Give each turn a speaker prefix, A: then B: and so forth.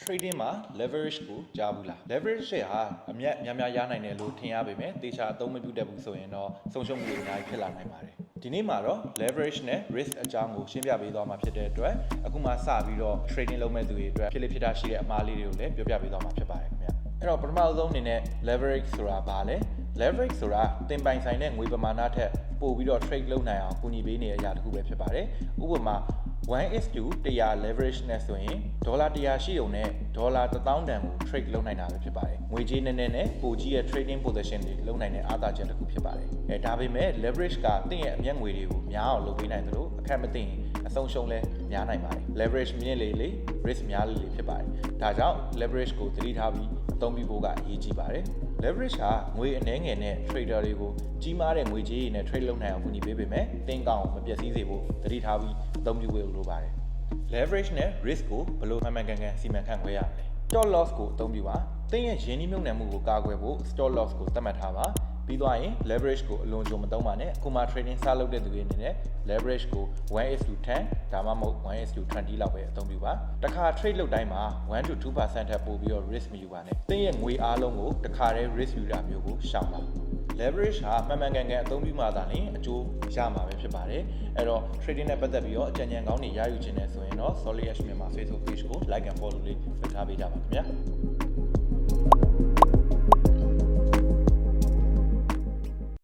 A: trading မှာ leverage ကိုကြားဘူးလား leverage ဟာအမြတ်များများရနိုင်တယ်လို့ထင်ရပေမဲ့တေချာအသုံးမပြုတတ်ဘူးဆိုရင်တော့ဆုံးရှုံးမှုတွေအများကြီးဖြစ်လာနိုင်ပါတယ်ဒီနေ့မှာတော့ leverage နဲ့ risk အကြောင်းကိုရှင်းပြပေးသွားမှာဖြစ်တဲ့အတွက်အခုမှစပြီးတော့ trading လုပ်မဲ့သူတွေအတွက်ဖြစ်လေဖြစ်တာရှိတဲ့အမှားလေးတွေကိုလည်းပြောပြပေးသွားမှာဖြစ်ပါတယ်ခင်ဗျအဲ့တော့ပထမဆုံးအနေနဲ့ leverage ဆိုတာဘာလဲ leverage ဆိုတာတင်ပိုင်ဆိုင်တဲ့ငွေပမာဏထက်ပိုပြီးတော့ trade လုပ်နိုင်အောင်ကူညီပေးနေတဲ့အရာတစ်ခုပဲဖြစ်ပါတယ်ဥပမာ1:100 leverage နဲ့ဆိုရင်ဒေါ်လာ100ရှိုံနဲ့ဒေါ်လာ1000တန်ကို trade လုပ်နိုင်တာပဲဖြစ်ပါတယ်ငွေကြေးနည်းနည်းနဲ့ပိုကြီးရဲ့ trading position တွေလုပ်နိုင်တဲ့အားသာချက်တစ်ခုဖြစ်ပါတယ်ဒါပေမဲ့ leverage ကတင့်ရဲ့အမြတ်ငွေတွေကိုများအောင်လုပ်ပေးနိုင်တယ်လို့အခက်မသိရင်အဆုံးရှုံးလဲများနိုင်ပါတယ် leverage မြင့်လေလေ risk များလေလေဖြစ်ပါတယ်ဒါကြောင့် leverage ကိုသတိထားပြီးအသုံးပြုဖို့ကအရေးကြီးပါတယ် leverage ဟာငွေအနှဲငယ်နဲ့ trader တွေကိုကြီးမားတဲ့ငွေကြေးတွေနဲ့ trade လုပ်နိုင်အောင်ကူညီပေးပေမဲ့တင်းကောင်းမပျက်စီးစေဖို့သတိထားပြီးအသုံးပြုဖို့လိုပါတယ် leverage နဲ့ risk ကိုဘယ်လိုမှန်မှန်ကန်ကန်စီမံခန့်ခွဲရမလဲ stop loss ကိုအသုံးပြုပါတင်းရဲ့ရင်းနှီးမြှုပ်နှံမှုကိုကာကွယ်ဖို့ stop loss ကိုသတ်မှတ်ထားပါပြီးသွားရင် leverage ကိုအလွန်ကြုံမသုံးပါနဲ့အခုမှ trading စလုပ်တဲ့သူတွေအနေနဲ့ leverage ကို 1:10 ဒါမှမဟုတ် 1:20 လောက်ပဲအသုံးပြုပါတစ်ခါ trade လုပ်တိုင်းမှာ 1 to 2% ထက်ပိုပြီးတော့ risk မယူပါနဲ့တင်းရဲ့ငွေအားလုံးကိုတစ်ခါတည်း risk ယူတာမျိုးကိုရှောင်ပါ leverage ဟာမှန်မှန်ကန်ကန်အသုံးပြုမှသာလျှင်အကျိုးရမှာပဲဖြစ်ပါတယ်အဲ့တော့ trading နဲ့ပတ်သက်ပြီးတော့အကြံဉာဏ်ကောင်းတွေရယူခြင်းနဲ့ဆိုရင်တော့ Solid Edge မြန်မာ Facebook page ကို like and follow လေးလုပ်ထားပေးကြပါခင်ဗျာ